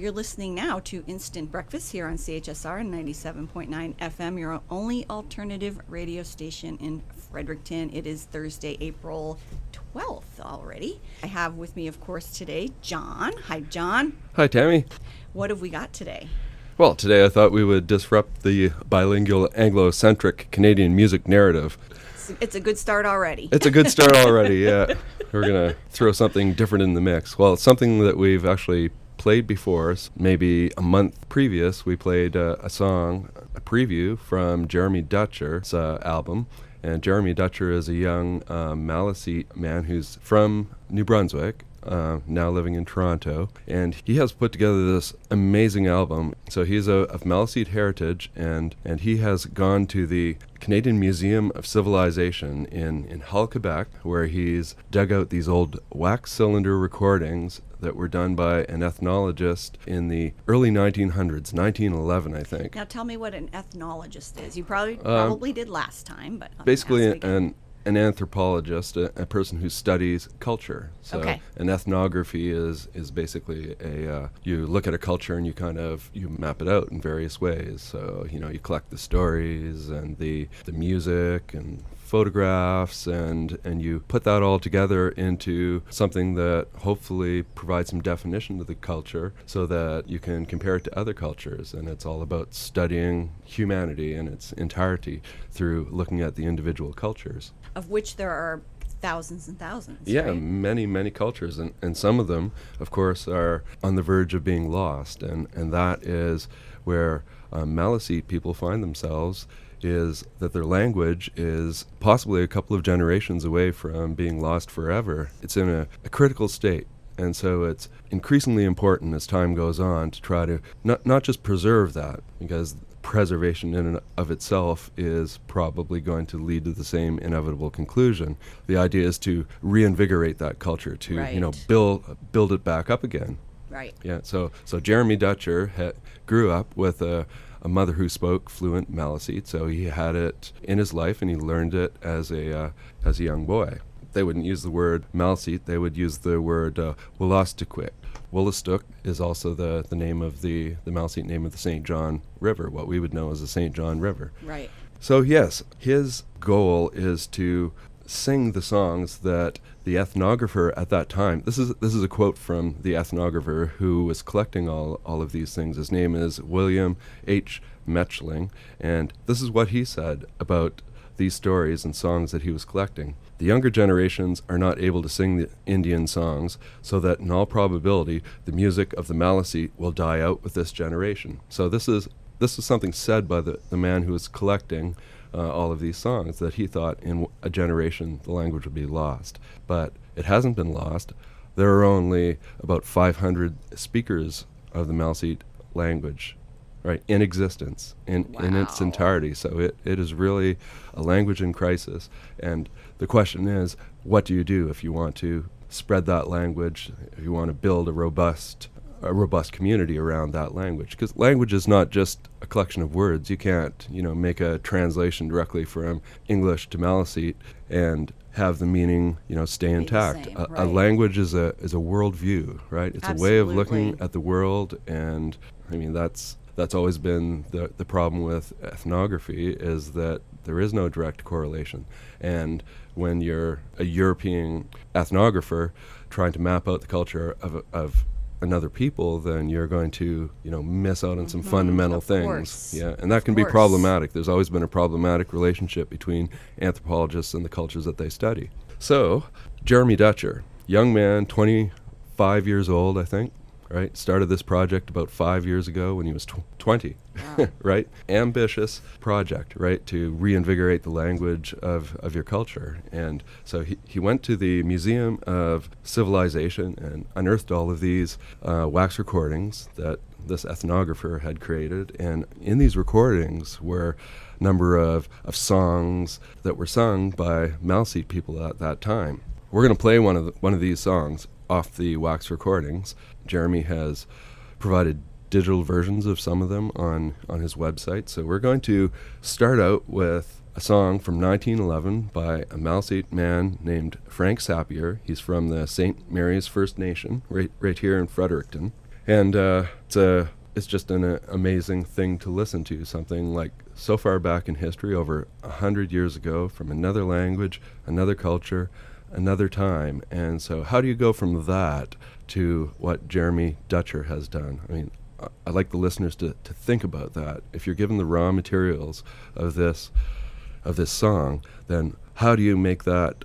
You're listening now to Instant Breakfast here on CHSR 97.9 FM, your only alternative radio station in Fredericton. It is Thursday, April 12th already. I have with me, of course, today, John. Hi, John. Hi, Tammie. What have we got today? Well, today I thought we would disrupt the bilingual Anglo-centric Canadian music narrative. It's a good start already. It's a good start already, yeah. We're going to throw something different in the mix. Well, it's something that we've actually played before. Maybe a month previous, we played a song, a preview from Jeremy Dutcher's album. And Jeremy Dutcher is a young Maliseet man who's from New Brunswick, now living in Toronto. And he has put together this amazing album. So he's of Maliseet heritage, and he has gone to the Canadian Museum of Civilization in Hull, Quebec, where he's dug out these old wax cylinder recordings that were done by an ethnologist in the early 1900s, 1911, I think. Now tell me what an ethnologist is. You probably did last time, but basically an anthropologist, a person who studies culture. So okay. An ethnography is basically you look at a culture and you map it out in various ways. So you collect the stories and the music and photographs and you put that all together into something that hopefully provides some definition to the culture so that you can compare it to other cultures. And it's all about studying humanity in its entirety through looking at the individual cultures. Of which there are thousands and thousands. Yeah, right? many cultures. And some of them, of course, are on the verge of being lost. And that is where Maliseet people find themselves, is that their language is possibly a couple of generations away from being lost forever. It's in a critical state. And so it's increasingly important as time goes on to try to not just preserve that, because preservation in and of itself is probably going to lead to the same inevitable conclusion. The idea is to reinvigorate that culture, to right. build it back up again. Right. Yeah. So Jeremy Dutcher grew up with a mother who spoke fluent Maliseet, so he had it in his life and he learned it as a young boy. They wouldn't use the word Maliseet, they would use the word Wolastoqiyik. Wolastoq is also the name of the Maliseet name of the St. John River, what we would know as the St. John River. Right. So yes, his goal is to sing the songs that the ethnographer at that time, this is a quote from the ethnographer who was collecting all of these things. His name is William H. Metchling, and this is what he said about these stories and songs that he was collecting. The younger generations are not able to sing the Indian songs, so that in all probability the music of the Maliseet will die out with this generation. So this is something said by the man who was collecting all of these songs, that he thought in a generation the language would be lost. But it hasn't been lost. There are only about 500 speakers of the Maliseet language, right, in existence, in its entirety. So it is really a language in crisis. And the question is, what do you do if you want to spread that language, if you want to build a robust community around that language? Because language is not just a collection of words. You can't, make a translation directly from English to Maliseet and have the meaning, stay intact. Same, a language is a worldview, right? It's Absolutely. a way of looking at the world, and I mean that's always been the problem with ethnography, is that there is no direct correlation. And when you're a European ethnographer trying to map out the culture of another people, then you're going to, miss out on some fundamental things. Course. Yeah, and that can be problematic. There's always been a problematic relationship between anthropologists and the cultures that they study. So, Jeremy Dutcher, young man, 25 years old, I think, right? Started this project about 5 years ago when he was 20, wow. right? Ambitious project, right? To reinvigorate the language of your culture. And so he went to the Museum of Civilization and unearthed all of these wax recordings that this ethnographer had created. And in these recordings were a number of songs that were sung by Maliseet people at that time. We're going to play one of these songs off the wax recordings. Jeremy has provided digital versions of some of them on his website. So we're going to start out with a song from 1911 by a Maliseet man named Frank Sappier. He's from the St. Mary's First Nation, right here in Fredericton. And it's just an amazing thing to listen to, something like so far back in history, over 100 years ago, from another language, another culture, another time. And so how do you go from that to what Jeremy Dutcher has done? I mean, I'd like the listeners to think about that. If you're given the raw materials of this song, then how do you make that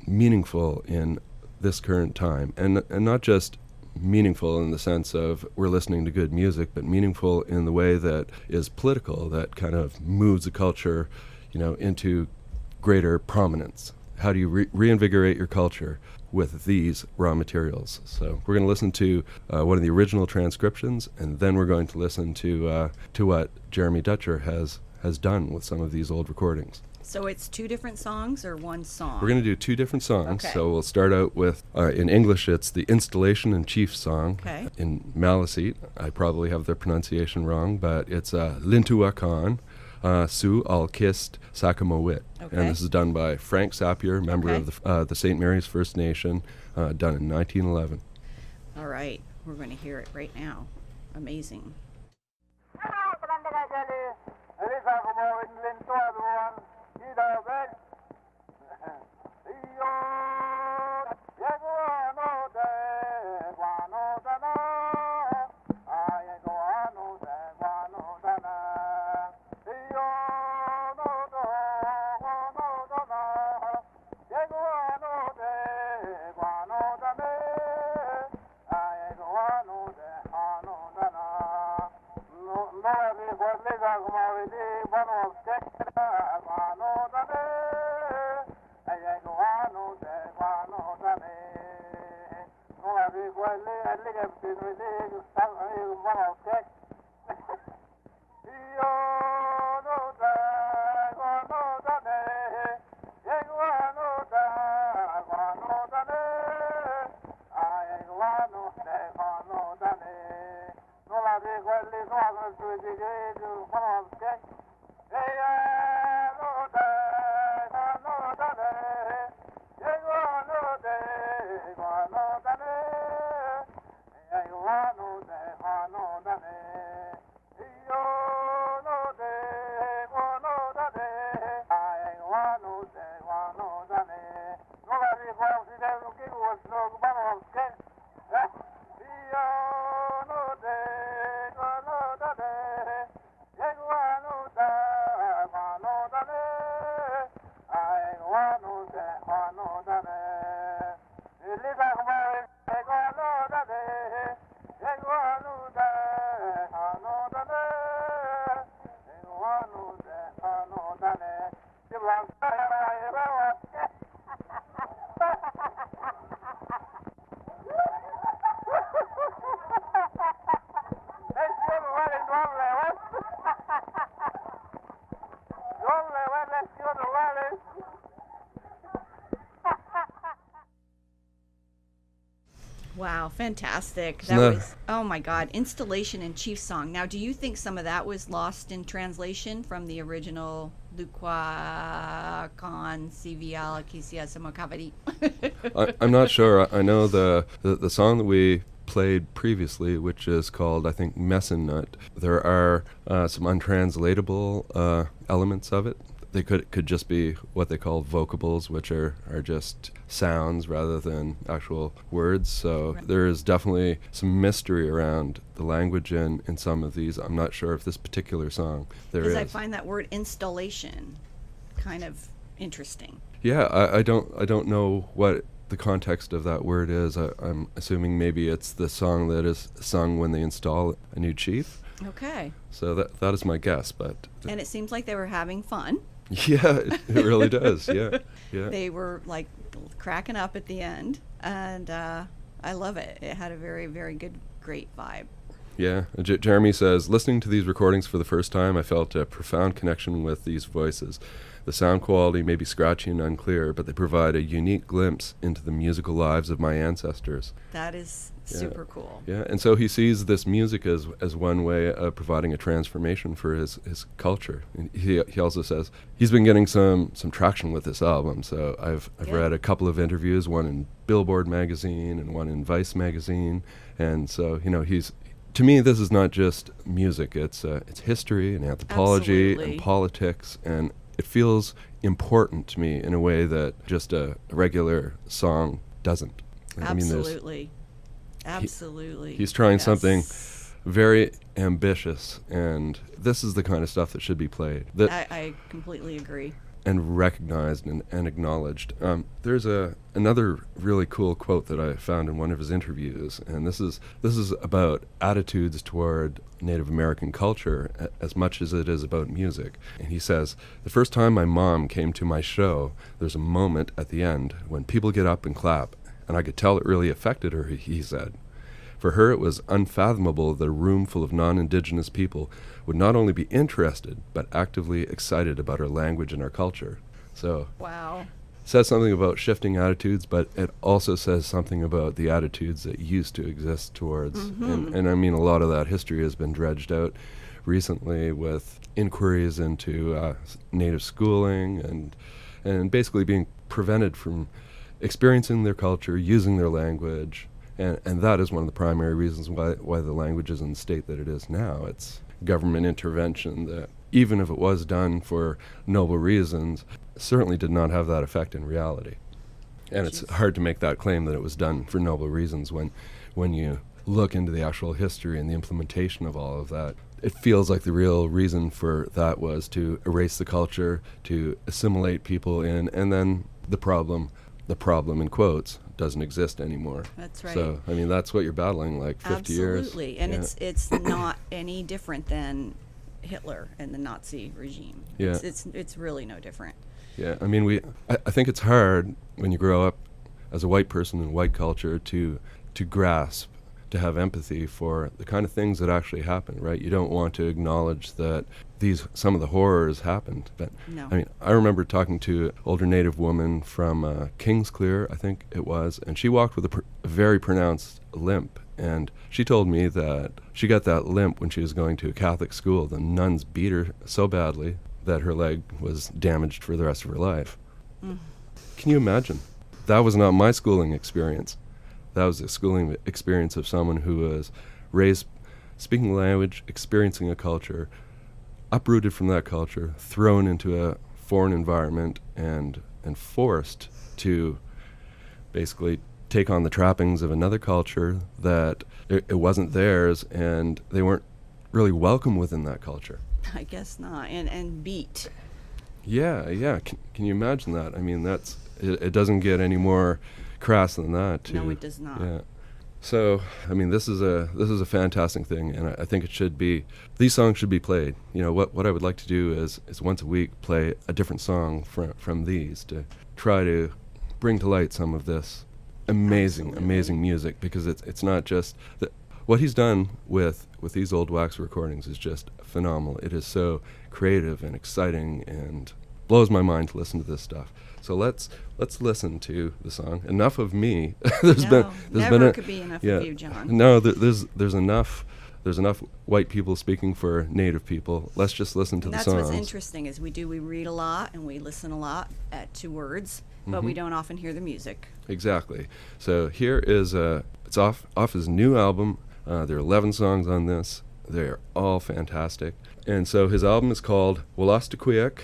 meaningful in this current time? And not just meaningful in the sense of we're listening to good music, but meaningful in the way that is political, that kind of moves the culture, into greater prominence. How do you reinvigorate your culture with these raw materials? So we're going to listen to one of the original transcriptions, and then we're going to listen to what Jeremy Dutcher has done with some of these old recordings. So it's two different songs or one song? We're going to do two different songs. Okay. So we'll start out with, in English, it's the Installation and Chief song. Okay. In Maliseet, I probably have the pronunciation wrong, but it's Lintuwakon, Su al Kist Sakomawit. Okay. And this is done by Frank Sappier, member of the St. Mary's First Nation, done in 1911. All right. We're going to hear it right now. Amazing. Wow, fantastic. That was, oh my God, Installation and Chief song. Now, do you think some of that was lost in translation from the original Lintuwakon, CVL, kisi, Akadi? I'm not sure. I know the song that we played previously, which is called, I think, Messenut. There are some untranslatable elements of it. They could just be what they call vocables, which are just sounds rather than actual words. So Right. There is definitely some mystery around the language in some of these. I'm not sure if this particular song there is. Because I find that word installation kind of interesting. Yeah, I don't know what the context of that word is. I'm assuming maybe it's the song that is sung when they install a new chief. Okay. So that is my guess, but And it seems like they were having fun. yeah, it really does. Yeah. They were like cracking up at the end, and I love it. It had a very, very good, great vibe. Yeah. Jeremy says, listening to these recordings for the first time, I felt a profound connection with these voices. The sound quality may be scratchy and unclear, but they provide a unique glimpse into the musical lives of my ancestors. That is super cool. Yeah, and so he sees this music as one way of providing a transformation for his culture. And he also says he's been getting some traction with this album. So I've read a couple of interviews, one in Billboard magazine and one in Vice magazine, And so, to me, this is not just music. It's history and anthropology Absolutely. and politics, and it feels important to me in a way that just a regular song doesn't. Absolutely. Absolutely. He's trying Yes. something very ambitious, and this is the kind of stuff that should be played. I completely agree. And recognized and acknowledged. There's another really cool quote that I found in one of his interviews, and this is about attitudes toward Native American culture as much as it is about music. And he says, "The first time my mom came to my show, there's a moment at the end when people get up and clap, and I could tell it really affected her," he said. For her, it was unfathomable that a room full of non-Indigenous people would not only be interested, but actively excited about our language and our culture. So, Wow. says something about shifting attitudes, but it also says something about the attitudes that used to exist towards. And I mean, a lot of that history has been dredged out recently with inquiries into Native schooling and basically being prevented from experiencing their culture, using their language. And that is one of the primary reasons why the language is in the state that it is now. It's government intervention that, even if it was done for noble reasons, certainly did not have that effect in reality. And it's hard to make that claim that it was done for noble reasons when you look into the actual history and the implementation of all of that. It feels like the real reason for that was to erase the culture, to assimilate people in, and then the problem in quotes, doesn't exist anymore. That's right. So, I mean, that's what you're battling, like 50 years. Absolutely. And it's not any different than Hitler and the Nazi regime. Yeah. It's really no different. Yeah, I mean, I think it's hard when you grow up as a white person in white culture to grasp, to have empathy for the kind of things that actually happen, right? You don't want to acknowledge that some of the horrors happened. But No. I mean, I remember talking to an older Native woman from Kingsclear, I think it was, and she walked with a very pronounced limp. And she told me that she got that limp when she was going to a Catholic school. The nuns beat her so badly that her leg was damaged for the rest of her life. Can you imagine? That was not my schooling experience. That was the schooling experience of someone who was raised speaking language, experiencing a culture, uprooted from that culture, thrown into a foreign environment, and forced to basically take on the trappings of another culture that it wasn't theirs, and they weren't really welcome within that culture. I guess not. And beat. Yeah. Can you imagine that? I mean, it doesn't get any more crass than that. No, it does not. Yeah. So, I mean, this is a fantastic thing, and I think it should be. These songs should be played. You know, what I would like to do is once a week play a different song from these to try to bring to light some of this amazing music, because it's not just what he's done with these old wax recordings is just phenomenal. It is so creative and exciting and blows my mind to listen to this stuff. So let's listen to the song. Enough of me. there's never could be enough of you, John. No, there's enough white people speaking for Native people. Let's just listen to the songs. That's what's interesting is we read a lot and we listen a lot to words, but we don't often hear the music. Exactly. So here is it's off his new album. There are 11 songs on this. They're all fantastic. And so his album is called Wolastoqiyik,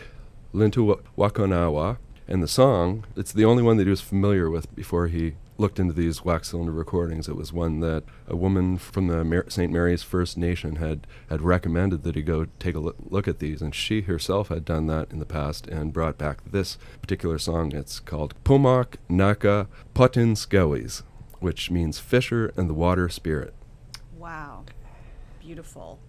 Lintuwakonawa. And the song, it's the only one that he was familiar with before he looked into these wax cylinder recordings. It was one that a woman from the St. Mary's First Nation had recommended that he go take a look at these, and she herself had done that in the past and brought back this particular song. It's called Pomok, Naka, Poktoinskwes, which means fisher and the water spirit. Wow. Beautiful.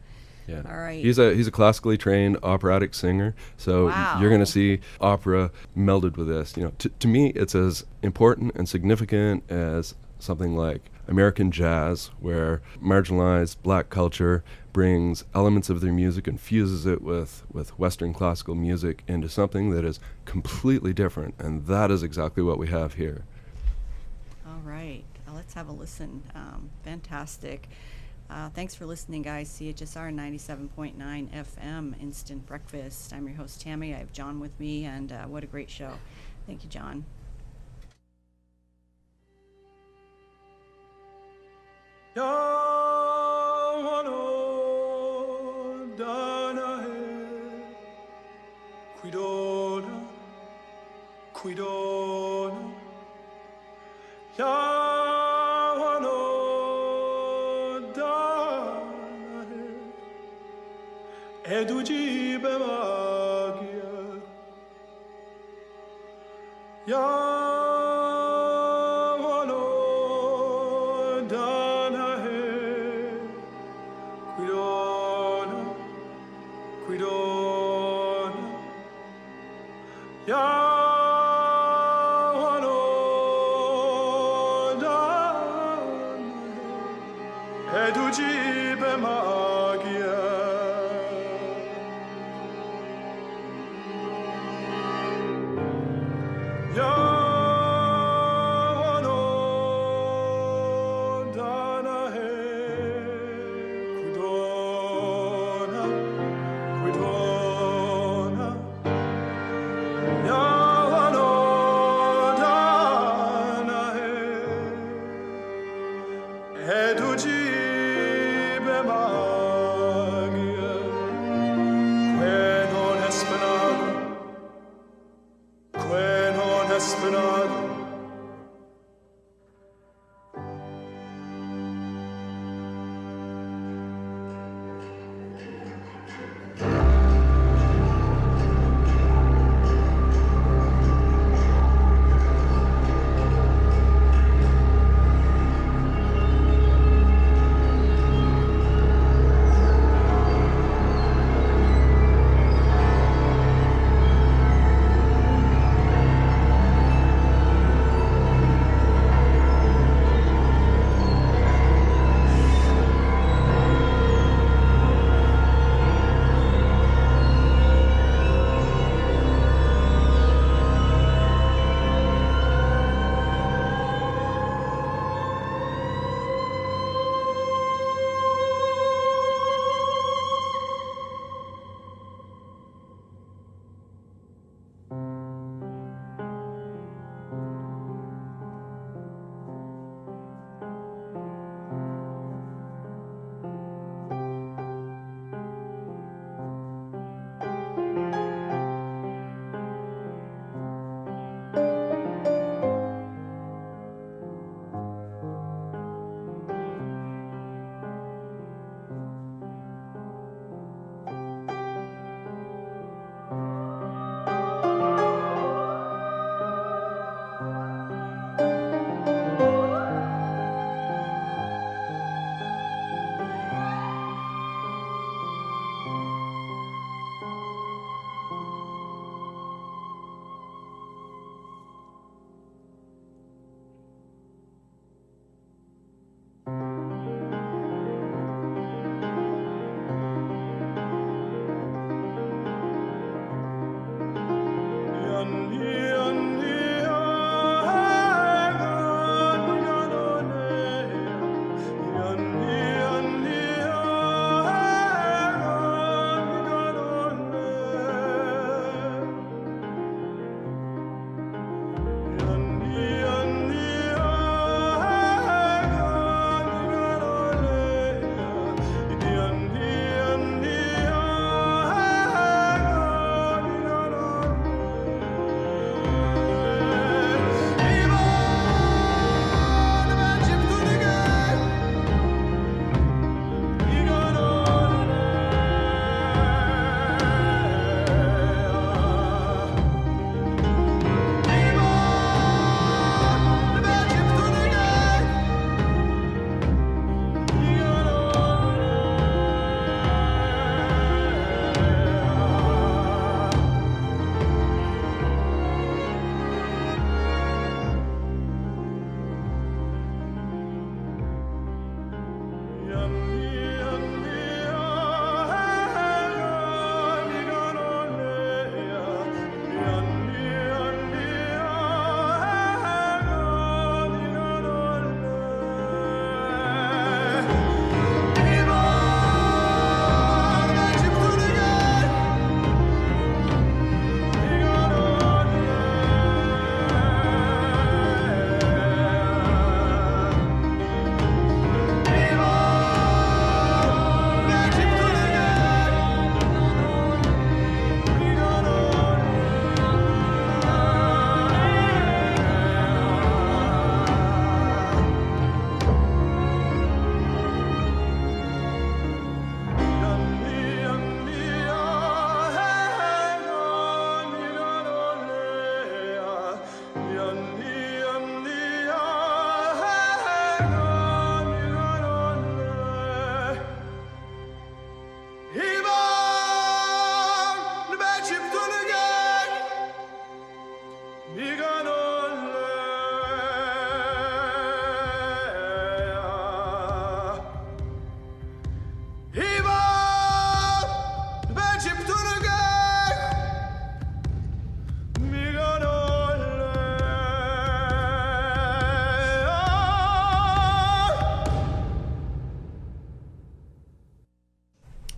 Yeah. All right. He's a classically trained operatic singer, so Wow. you're going to see opera melded with this. You know, to me, it's as important and significant as something like American jazz, where marginalized black culture brings elements of their music and fuses it with Western classical music into something that is completely different, and that is exactly what we have here. All right. Let's have a listen. Fantastic. Thanks for listening, guys. CHSR 97.9 FM, Instant Breakfast. I'm your host, Tammie. I have John with me, and what a great show. Thank you, John. Yawano danahe Kuidona Kuidona Yawano danahe Eduji bemagia Yawano danahe Kuidona Kuidona Yawano danahe Eduji bemagia Yawano danahe Kuidona Kuidona Yawano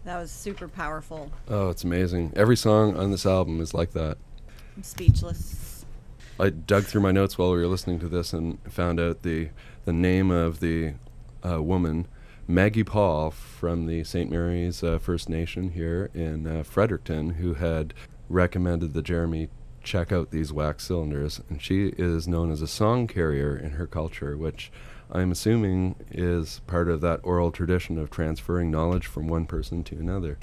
That was super powerful. Oh, it's amazing. Every song on this album is like that. I'm speechless. I dug through my notes while we were listening to this and found out the name of the woman, Maggie Paul, from the St. Mary's First Nation here in Fredericton, who had recommended that Jeremy check out these wax cylinders. And she is known as a song carrier in her culture, which I'm assuming is part of that oral tradition of transferring knowledge from one person to another.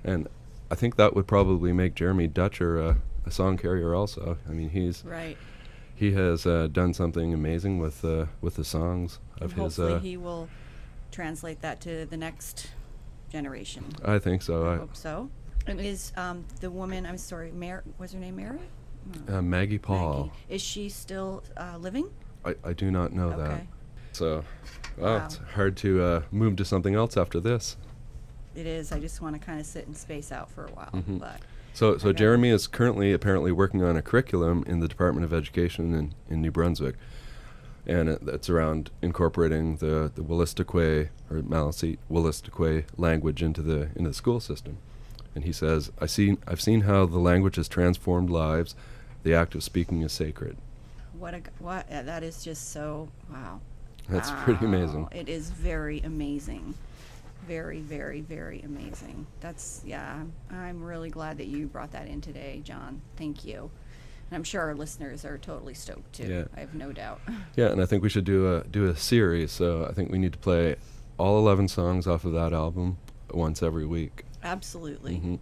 And I think that would probably make Jeremy Dutcher a song carrier also. I mean, Right. he has done something amazing with the songs of And his. hopefully he will translate that to the next generation. I think so. I hope so. And is the woman, I'm sorry, was her name Mary? Maggie Paul. Maggie. Is she still living? I do not know that. Okay. So, Wow. it's hard to move to something else after this. It is. I just want to kind of sit and space out for a while. Mhm. But So Okay. Jeremy is currently apparently working on a curriculum in the Department of Education in New Brunswick, and it's around incorporating the Wolastoqiyik or Maliseet Wolastoqiyik language into the school system. And he says, I've seen how the language has transformed lives. The act of speaking is sacred. what that is just so wow. That's pretty amazing. It is very amazing. Very, very, very amazing. I'm really glad that you brought that in today, John. Thank you. And I'm sure our listeners are totally stoked too. Yeah. I have no doubt. Yeah, and I think we should do a series. So I think we need to play all 11 songs off of that album once every week. Absolutely. Mm-hmm.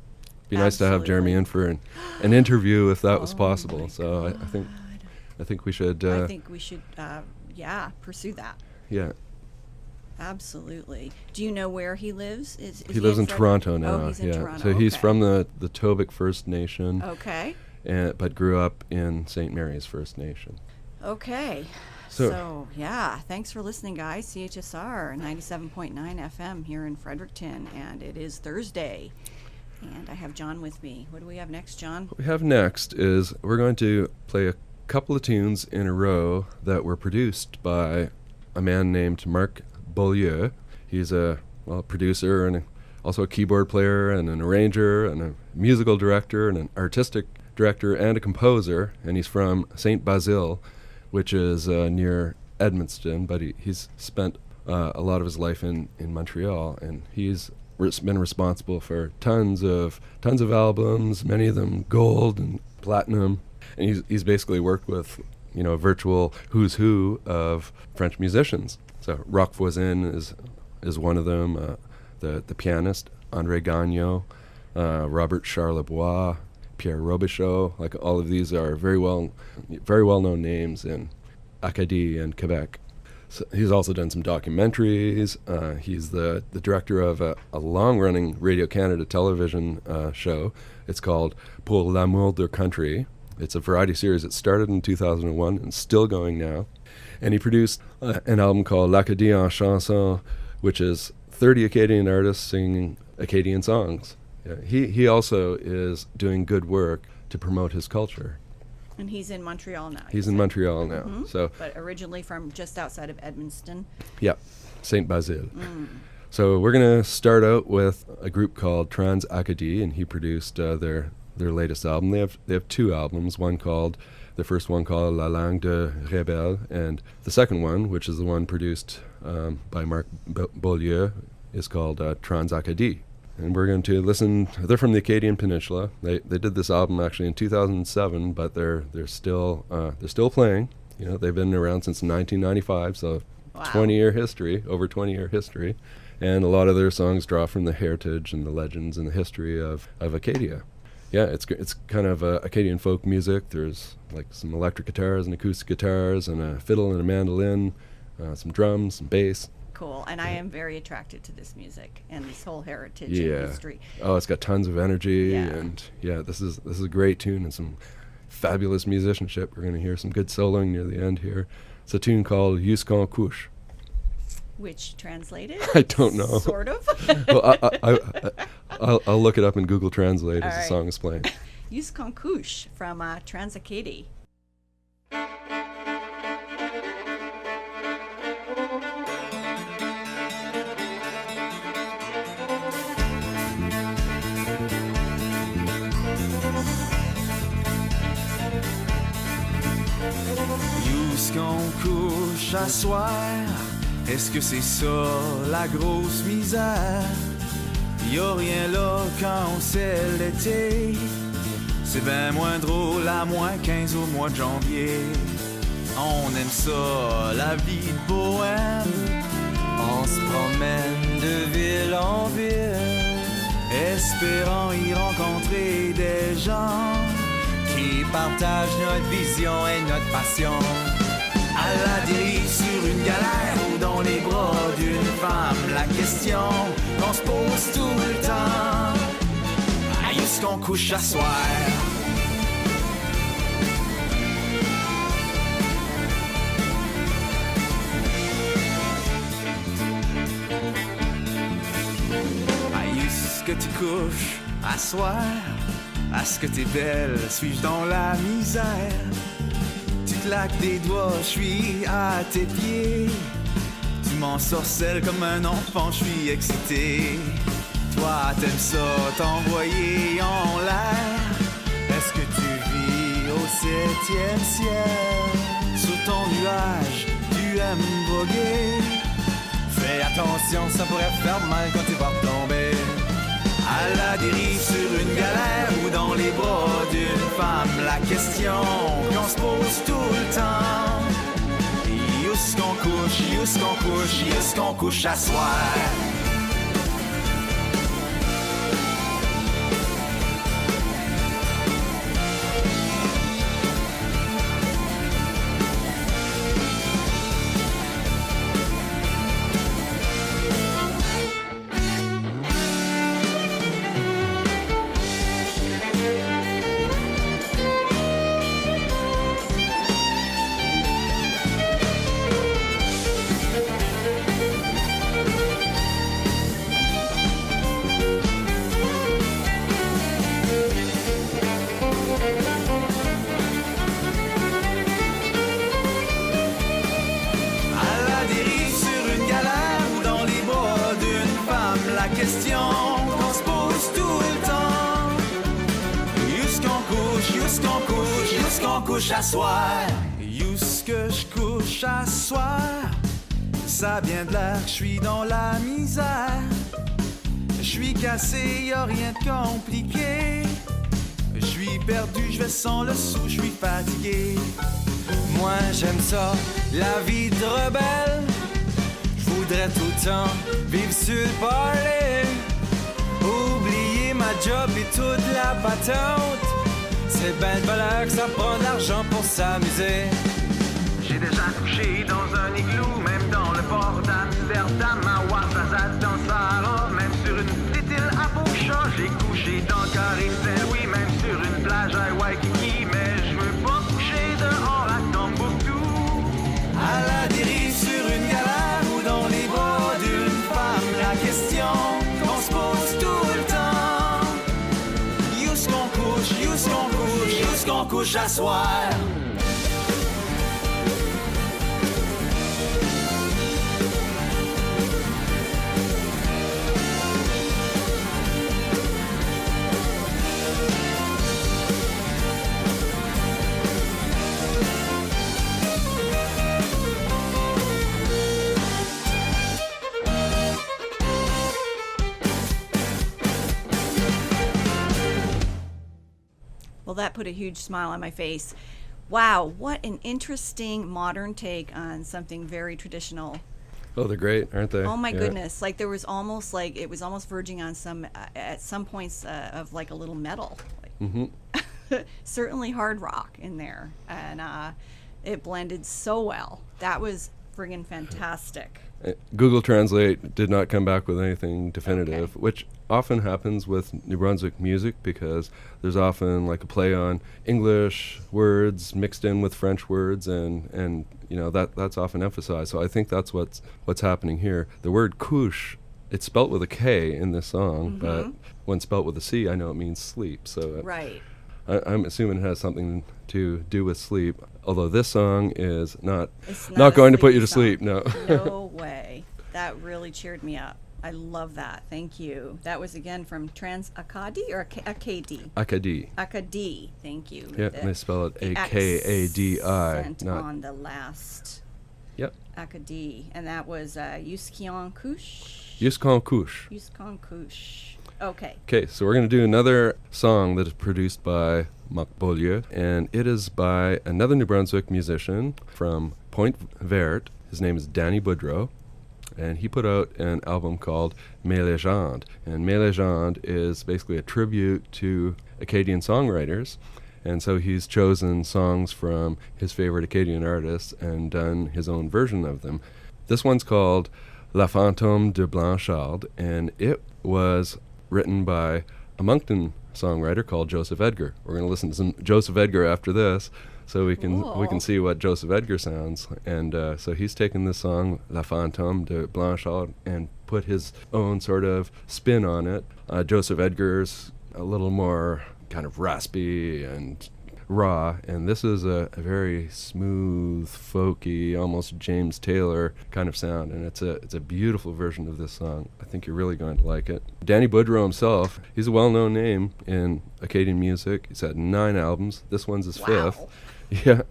Be nice to have Jeremy in for an interview if that was possible. So I think we should. I think we should. Pursue that. Yeah. Absolutely. Do you know where he lives? Is He lives in Toronto now. Oh, he's in Toronto. So he's Okay. from the Tobic First Nation. Okay. But grew up in St. Mary's First Nation. Okay. So, thanks for listening, guys. CHSR 97.9 FM here in Fredericton, and it is Thursday. And I have John with me. What do we have next, John? What we have next is we're going to play a couple of tunes in a row that were produced by a man named Marc Beaulieu. He's a producer and also a keyboard player and an arranger and a musical director and an artistic director and a composer. And he's from St. Basile, which is near Edmundston, but he's spent a lot of his life in Montreal, and he's been responsible for tons of albums, many of them gold and platinum, and he's basically worked with a virtual who's who of French musicians. So Roch Voisin is one of them, the pianist André Gagnon, Robert Charlebois, Pierre Robichaud. Like all of these are very well known names in Akadi and Quebec. So he's also done some documentaries. He's the director of a long-running Radio Canada television show. It's called Pour l'amour de country. It's a variety series that started in 2001 and still going now. And he produced an album called L'Acadie en chanson, which is 30 Acadian artists singing Acadian songs. Yeah, he also is doing good work to promote his culture. And he's in Montreal now. He's in Montreal now. Mm-hmm. So, but originally from just outside of Edmundston. Yeah, St. Basile. So we're going to start out with a group called Trans Akadi, and he produced their latest album. They have two albums. The first one called La Langue de Rebelle, and the second one, which is the one produced by Marc Beaulieu, is called Trans Akadi. And we're going to listen. They're from the Acadian Peninsula. They did this album actually in 2007, but they're still playing. They've been around since 1995, so Wow. 20-year history, over 20-year history, and a lot of their songs draw from the heritage and the legends and the history of Acadia. Yeah, it's kind of Acadian folk music. There's like some electric guitars and acoustic guitars and a fiddle and a mandolin, some drums, some bass. Cool. And I am very attracted to this music and this whole heritage Yeah. and history. Oh, it's got tons of energy, Yeah. and this is a great tune and some fabulous musicianship. We're going to hear some good soloing near the end here. It's a tune called Yousse Kouche. Which translated? I don't know. Sort of. Well, I'll look it up in Google Translate All as the right. song is playing. Yousse Kouche from Trans Akadi. couche à soir? Est-ce que c'est ça la grosse misère? Y'a rien là quand c'est l'été. C'est ben moins drôle à moins 15 au mois de janvier. On aime ça, la vie de bohème. On se promène de ville en ville, espérant y rencontrer des gens qui partagent notre vision et notre passion. À la dérive sur une galère ou dans les bras d'une femme, la question qu'on se pose tout le temps: où est-ce qu'on couche à soir? Est-ce que tu couches à soir? Est-ce que t'es belle? Suis-je dans la misère? Tu claques des doigts, je suis à tes pieds. Tu m'ensorcelles comme un enfant, je suis excité. Toi, t'aimes ça, t'envoyer en l'air. Est-ce que tu vis au 7e ciel? Sur ton nuage, tu aimes voguer. Fais attention, ça pourrait faire mal quand tu vas tomber. À la dérive sur une galère ou dans les bras d'une femme, la question qu'on se pose tout le temps: où est-ce qu'on couche, où est-ce qu'on couche, où est-ce qu'on couche à soir? À soir, Yousse que je couche à soir. Ça vient de l'air que je suis dans la misère. Je suis cassé, y'a rien de compliqué. Je suis perdu, je vais sans le sou, je suis fatigué. Moi j'aime ça, la vie de rebelle. Je voudrais tout le temps vivre sur le parler. Oublier ma job et toute la patente. C'est ben de valeur que ça prend de l'argent pour s'amuser. J'ai déjà couché dans un igloo, même dans le port d'Amsterdam, à Ouarzazate, dans le Sahara, même sur une petite île à Poktoinskwes. J'ai couché dans le Carré Saint-Louis, même sur une plage à Waikiki, mais je veux pas coucher dehors à Timbuktu. À la dérive sur une galère ou dans les bras d'une femme, la question qu'on se pose tout le temps: où est-ce qu'on couche, où est-ce qu'on couche, où est-ce qu'on couche à soir? Well, that put a huge smile on my face. Wow, what an interesting modern take on something very traditional. Oh, they're great, aren't they? Oh my Yeah. goodness! Like there was almost like it was almost verging on some at some points of like a little metal. Like, certainly hard rock in there, and it blended so well. That was friggin' fantastic. Google Translate did not come back with anything definitive, which often happens with New Brunswick music because there's often like a play on English words mixed in with French words, and you know that's often emphasized. So I think that's what's happening here. The word couche, it's spelt with a K in this song, but when spelt with a C, I know it means sleep. So Right. I'm assuming it has something to do with sleep. Although this song is not It's not a going to put you sleepy to sleep. song. No. No way. That really cheered me up. I love that. Thank you. That was again from Akadi or Akadi? Akadi. Akadi. Thank you. Yeah, The- and they spell it the Akadi, accent not. on the last. Yep. Akadi, and that was Kouche. Yousse. Kouche. Okay. Okay, so we're going to do another song that is produced by Beaulieu, and it is by another New Brunswick musician from Point Verte. His name is Danny Boudreau, and he put out an album called Mes Légendes. And Mes Légendes is basically a tribute to Acadian songwriters. And so he's chosen songs from his favorite Acadian artists and done his own version of them. This one's called La Fantome de Blanchard, and it was written by a Moncton songwriter called Joseph Edgar. We're going to listen to some Joseph Edgar after this, so we can see what Joseph Edgar sounds. And so he's taken this song, La Fantome de Blanchard, and put his own sort of spin on it. Joseph Edgar's a little more kind of raspy and raw, and this is a very smooth, folky, almost James Taylor kind of sound, and it's a beautiful version of this song. I think you're really going to like it. Danny Boudreau himself, he's a well-known name in Acadian music. He's had 9 albums. This one's his 5th. Yeah,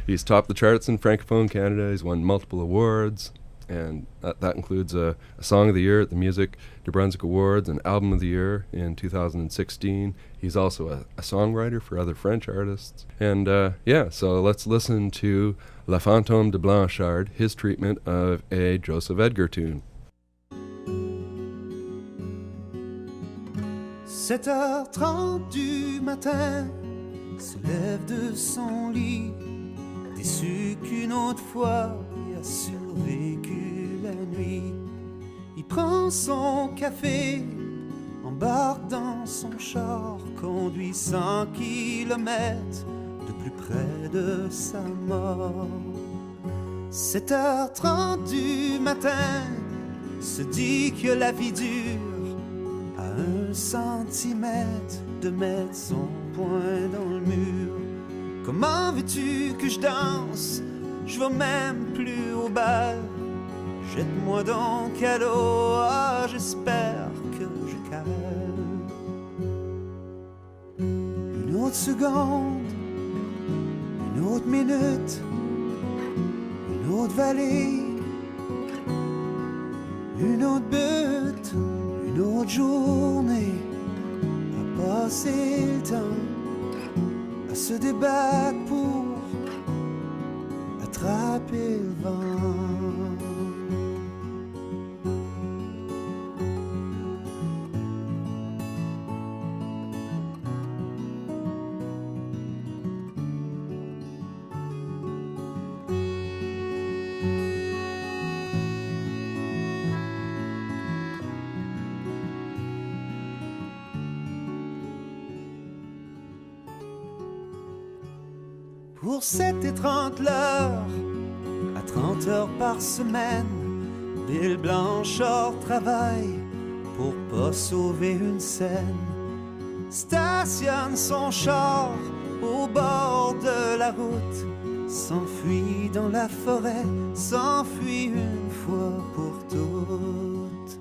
he's topped the charts in Francophone Canada. He's won multiple awards, and that includes a Song of the Year at the Music New Brunswick Awards, an Album of the Year in 2016. He's also a songwriter for other French artists. And so let's listen to La Fantome de Blanchard, his treatment of a Joseph Edgar tune. 7h30 du matin, se lève de son lit, déçu qu'une autre fois il a survécu la nuit. Il prend son café, embarque dans son char, conduit 100 kilomètres de plus près de sa mort. 7h30 du matin, se dit que la vie dure à 1 centimètre de mettre son poing dans le mur. Comment veux-tu que je danse? Je vais même plus au bal. Jette-moi donc à l'eau, j'espère que je cale. Une autre seconde, une autre minute, une autre vallée, une autre butte, une autre journée, à passer le temps, à se débattre pour attraper le vent. Pour 7h30 l'heure, à 30 heures par semaine, Bill Blanchard travaille pour pas sauver une scène. Stationne son char au bord de la route, s'enfuit dans la forêt, s'enfuit une fois pour toutes.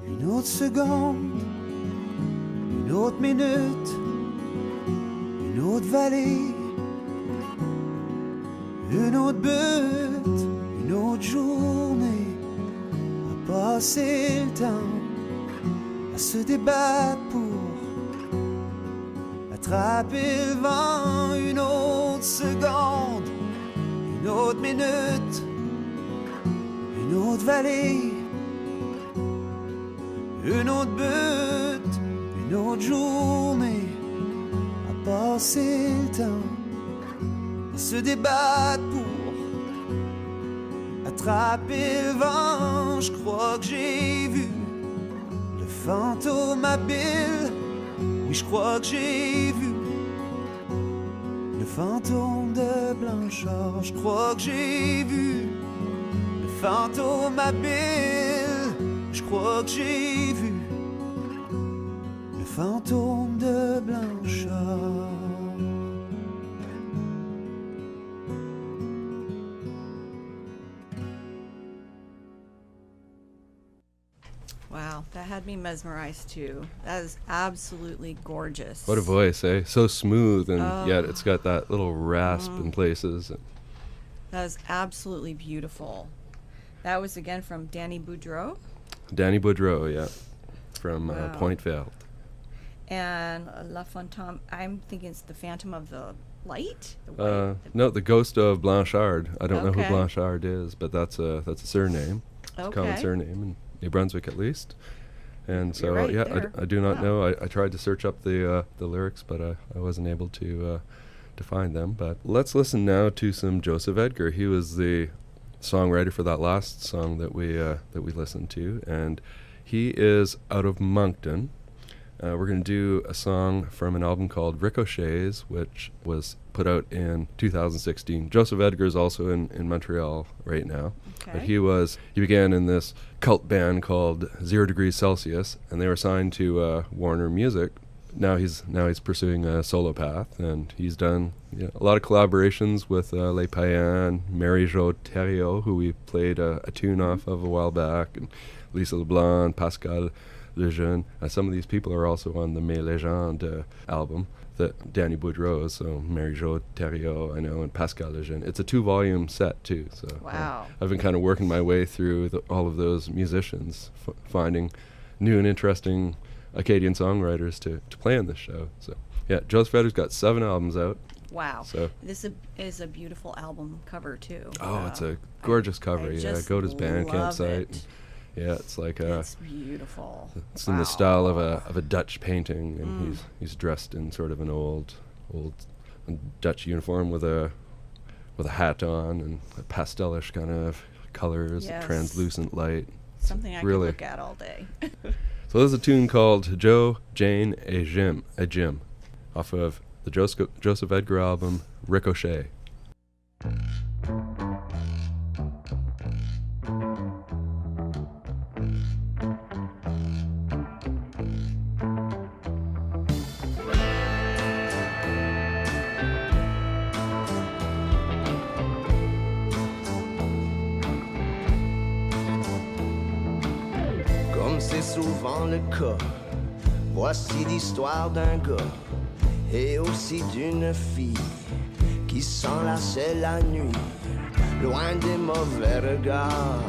Une autre seconde, une autre minute, une autre vallée, une autre butte, une autre journée, à passer le temps, à se débattre pour attraper le vent. Une autre seconde, une autre minute, une autre vallée, une autre butte, une autre journée, passer le temps, à se débattre pour attraper le vent. Je crois que j'ai vu le fantôme à Bill. Oui, je crois que j'ai vu le fantôme de Blanchard. Je crois que j'ai vu le fantôme à Bill. Je crois que j'ai vu le fantôme de Blanchard. Wow, that had me mesmerized too. That is absolutely gorgeous. What a voice, eh? So smooth, and yet it's got that little rasp in places. That was absolutely beautiful. That was again from Danny Boudreau. Danny Boudreau, yeah, from Wow. Point Verte. And La Fantome, I'm thinking it's the Phantom of the Light? The white, No, the ghost of Blanchard. I don't know who Okay. Blanchard is, but that's a surname. It's a common Okay. surname in New Brunswick, at least. And so, You're right yeah, there. I do not Wow. know. I tried to search up the lyrics, but I wasn't able to find them. But let's listen now to some Joseph Edgar. He was the songwriter for that last song that we listened to, and he is out of Moncton. We're going to do a song from an album called Ricochets, which was put out in 2016. Joseph Edgar is also in Montreal right now. Okay. But he began in this cult band called 0 Degrees Celsius, and they were signed to Warner Music. Now he's pursuing a solo path, and he's done a lot of collaborations with Les Païens, Marie-Jo Thériault, who we played a tune off of a while back, and Lisa LeBlanc, Pascal Lejeune. Some of these people are also on the Mes Légendes album that Danny Boudreau, so Marie-Jo Thériault, I know, and Pascal Lejeune. It's a 2-volume set too, so Wow. I've been kind of working my way through all of those musicians, finding new and interesting Acadian songwriters to play on this show. So yeah, Joseph Edgar's got 7 albums out. Wow. So This is a beautiful album cover, too. it's a gorgeous cover. I Yeah, just go to his Bandcamp love site. it. Yeah, it's like It's beautiful. it's in the Wow. style of a Dutch painting, and Mm. he's dressed in sort of an old Dutch uniform with a hat on and a pastelish kind of colors, Yes. translucent light. Something I really- could look at all day. So there's a tune called Joe, Jane, et Jim, off of the Joseph Edgar album Ricochet. Comme c'est souvent le cas, voici l'histoire d'un gars et aussi d'une fille qui s'enlaçait la nuit, loin des mauvais regards,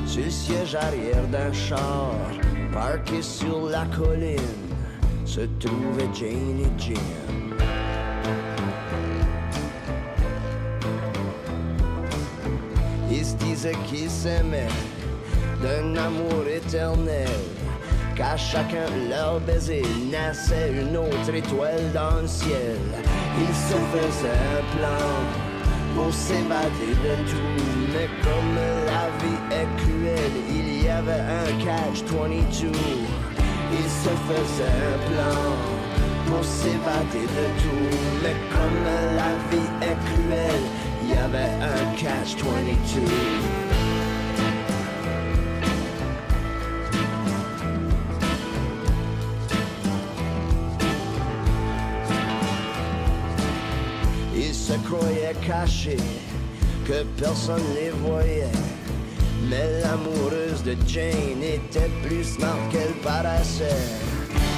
sur le siège arrière d'un char, parqué sur la colline, se trouvaient Jane et Jim. Ils se disaient qu'ils s'aimaient d'un amour éternel, qu'à chacun leur baiser naissait une autre étoile dans le ciel. Ils se faisaient un plan pour s'évader de tout, mais comme la vie est cruelle, il y avait un catch-22. Ils se faisaient un plan pour s'évader de tout, mais comme la vie est cruelle, il y avait un catch-22. Ils se croyaient cachés, que personne les voyait. Mais l'amoureuse de Jane était plus smart qu'elle paraissait.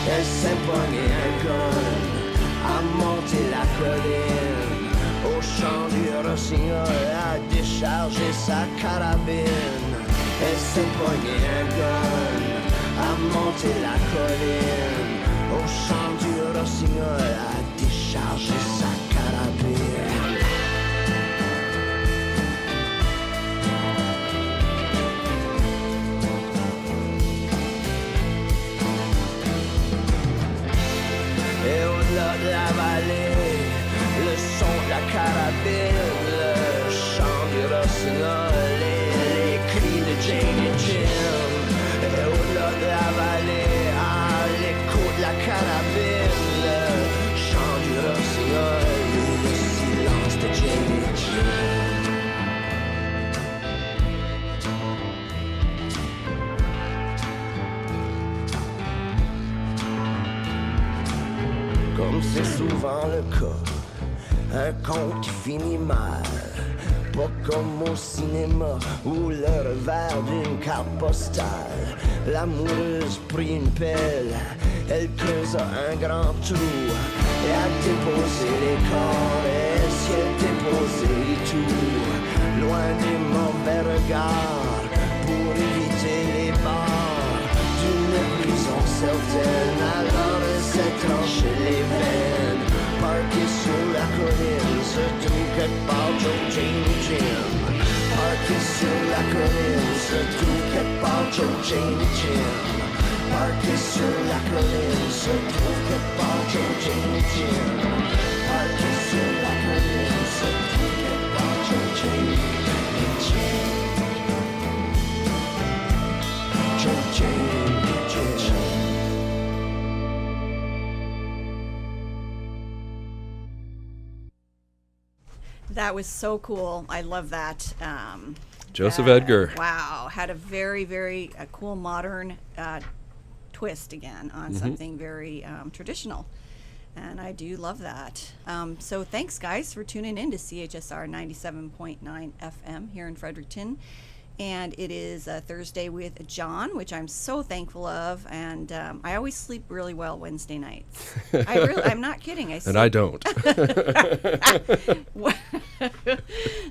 Elle s'est pognée un gun, a monté la colline, au champ du rossignol a déchargé sa carabine. Elle s'est pognée un gun, a monté la colline, au champ du rossignol a déchargé sa carabine. Et au-delà de la vallée, le son de la carabine, le chant du rossignol et les cris de Jane et Jim. Et au-delà de la vallée, à l'écho de la carabine, le chant du rossignol et le silence de Jane et Jim. Comme c'est souvent le cas, un conte qui finit mal, pas comme au cinéma ou le revers d'une carte postale. L'amoureuse prit une pelle, elle creusa un grand trou et a déposé les corps, et si elle déposait tout, loin des mauvais regards, pour éviter les barres d'une prison certaine. Alors s'est tranché les veines, parqué sur la colline, se trouve quelque part Joe Jane et Jim. Parqué sur la colline, se trouve quelque part Joe Jane et Jim. Parqué sur la colline, se trouve quelque part Joe Jane et Jim. Parqué sur la colline, se trouve quelque part Joe Jane et Jim. Joe Jane et Jim. That was so cool. I love that. Joseph Edgar. Wow. Had a very, very cool modern twist again on something very traditional. And I do love that. So thanks, guys, for tuning in to CHSR 97.9 FM here in Fredericton. And it is Thursday with John, which I'm so thankful of. And I always sleep really well Wednesday nights. I'm not kidding. And I don't.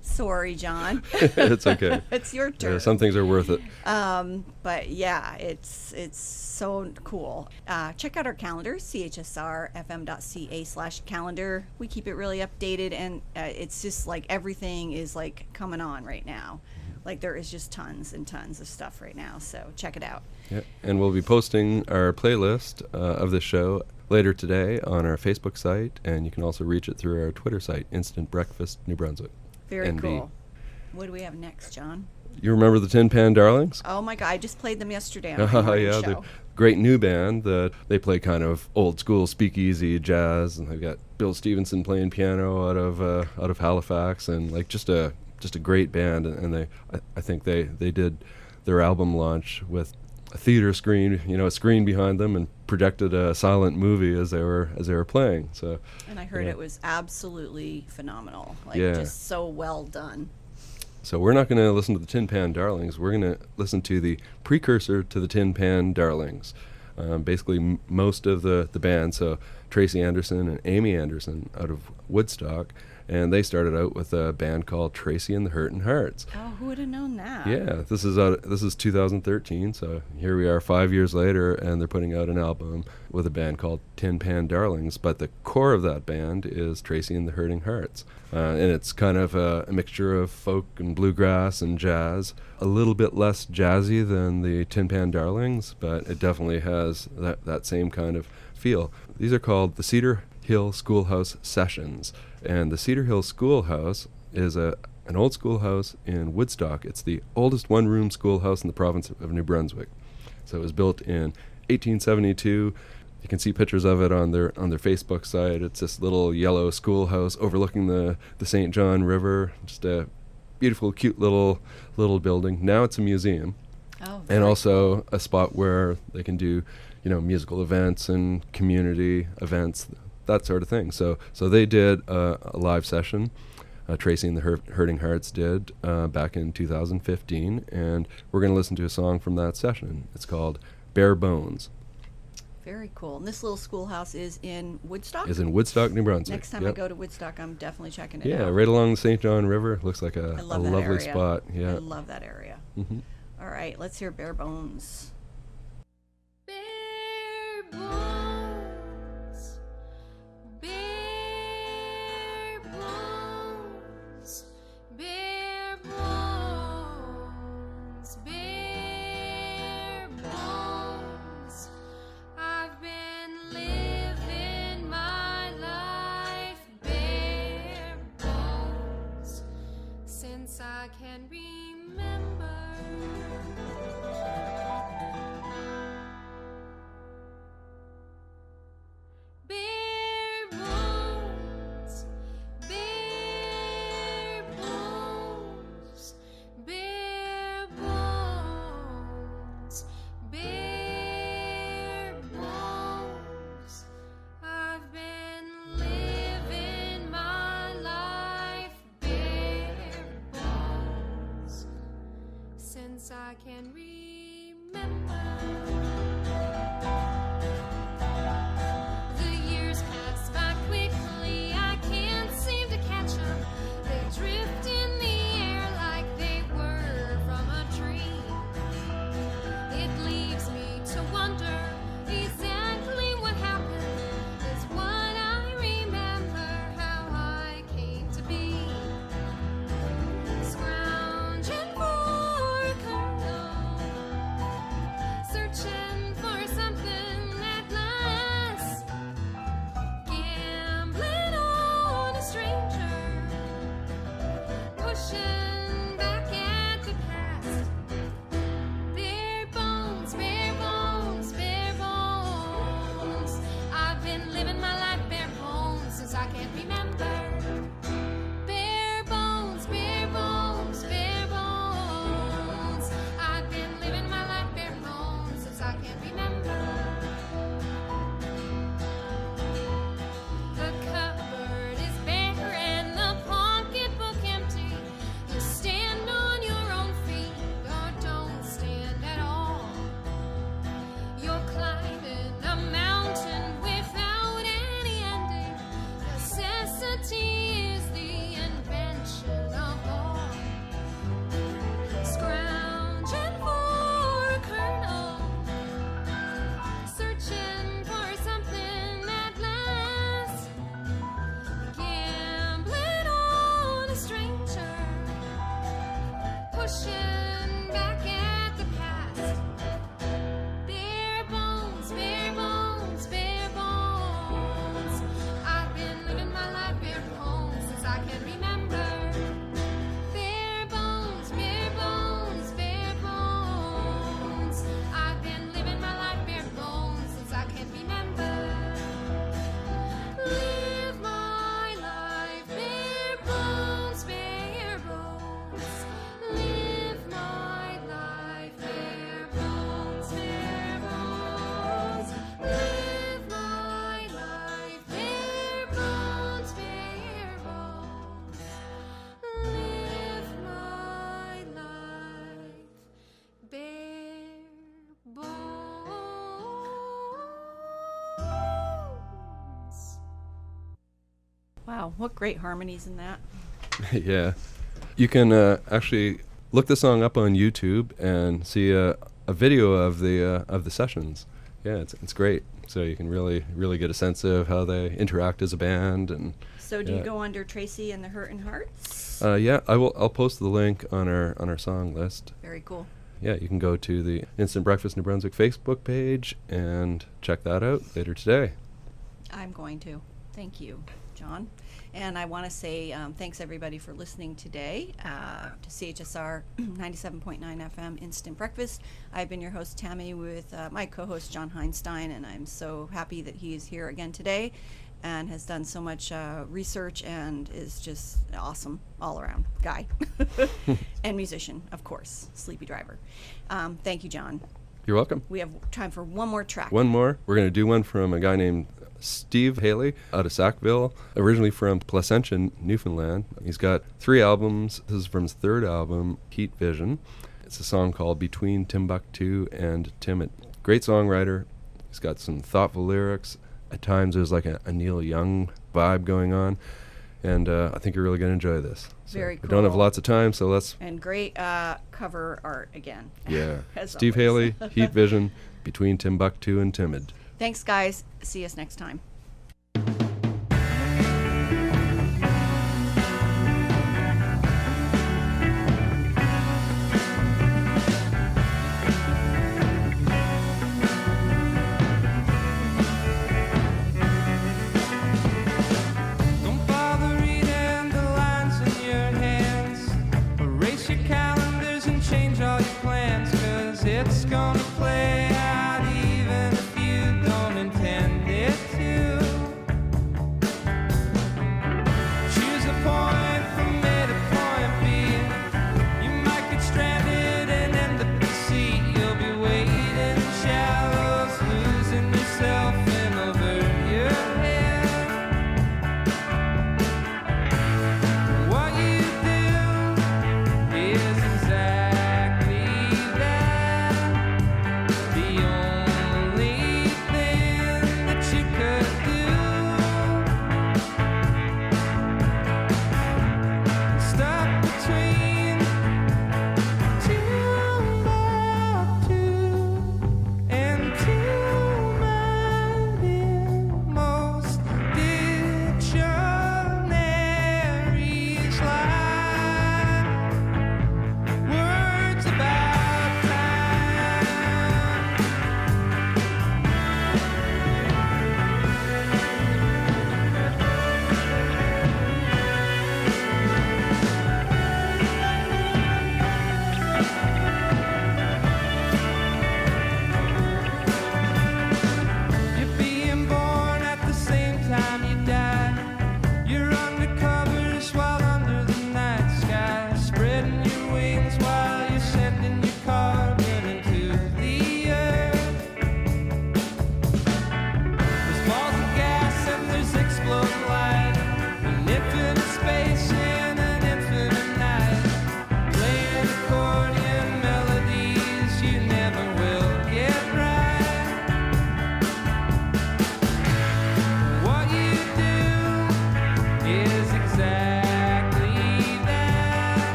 Sorry, John. It's okay. It's your turn. Yeah, some things are worth it. But yeah, it's so cool. Check out our calendar, chsrfm.ca/calendar. We keep it really updated, and it's just like everything is like coming on right now. Like there is just tons and tons of stuff right now, so check it out. Yeah, and we'll be posting our playlist of the show later today on our Facebook site, and you can also reach it through our Twitter site, Instant Breakfast New Brunswick. Very NB. cool. What do we have next, John? You remember the Tin Pan Darlings? Oh my God, I just played them yesterday on the morning Yeah, show. the great new band that they play kind of old school speakeasy jazz, and they've got Bill Stevenson playing piano out of Halifax, and like just a great band. And I think they did their album launch with a theater screen, a screen behind them, and projected a silent movie as they were playing. So, And I heard it was absolutely phenomenal. Like Yeah. just so well done. So we're not going to listen to the Tin Pan Darlings. We're going to listen to the precursor to the Tin Pan Darlings. Basically, most of the band, so Tracy Anderson and Amy Anderson out of Woodstock, and they started out with a band called Tracy and the Hurtin' Hearts. Oh, who would have known that? Yeah, this is 2013, so here we are 5 years later, and they're putting out an album with a band called Tin Pan Darlings, but the core of that band is Tracy and the Hurtin' Hearts. And it's kind of a mixture of folk and bluegrass and jazz, a little bit less jazzy than the Tin Pan Darlings, but it definitely has that same kind of feel. These are called the Cedar Hill Schoolhouse Sessions, and the Cedar Hill Schoolhouse is an old schoolhouse in Woodstock. It's the oldest one-room schoolhouse in the province of New Brunswick. So it was built in 1872. You can see pictures of it on their Facebook site. It's this little yellow schoolhouse overlooking the St. John River. Just a beautiful, cute little building. Now it's a museum, Oh, and also a spot where they can do, musical events and community events, that sort of thing. So they did a live session. Tracy and the Hurtin' Hearts did back in 2015, and we're going to listen to a song from that session. It's called Barebones. very cool. And this little schoolhouse is in Woodstock? Is in Woodstock, New Brunswick. Next time I go to Woodstock, I'm definitely checking it out. Yeah, right along the St. John River. Looks like a I love that lovely area. spot. Yeah. I love that area. Mm-hmm. All right, let's hear Barebones. Bare bones, bare bones, bare bones, bare bones. I've been living my life bare bones since I can remember. Bare bones, bare bones, bare bones, bare bones. I've been living my life bare bones since I can remember. The years pass by quickly, I can't seem to catch 'em. They drift in the air like Wow, what great harmonies in that. Yeah. You can actually look the song up on YouTube and see a video of the sessions. Yeah, it's great. So you can really get a sense of how they interact as a band. And So do you go under Tracy and the Hurtin Hearts? yeah, I'll post the link on our song list. Very cool. Yeah, you can go to the Instant Breakfast New Brunswick Facebook page and check that out later today. I'm going to. Thank you, John. And I want to say thanks everybody for listening today to CHSR 97.9 FM Instant Breakfast. I've been your host, Tammie, with my co-host, John Heinstein, and I'm so happy that he is here again today and has done so much research and is just awesome all around guy. And musician, of course, sleepy driver. Thank you, John. You're welcome. We have time for one more track. One more. We're going to do one from a guy named Steve Haley out of Sackville, originally from Placentia, Newfoundland. He's got 3 albums. This is from his 3rd album, Heat Vision. It's a song called Between Timbuktu and Timid. Great songwriter. He's got some thoughtful lyrics. At times there's like a Neil Young vibe going on. And I think you're really going to enjoy this. So Very we don't have cool. lots of time, so let's... And great cover art again. Yeah. As Steve always. Haley, Heat Vision, Between Timbuktu and Timid. Thanks, guys. See us next time.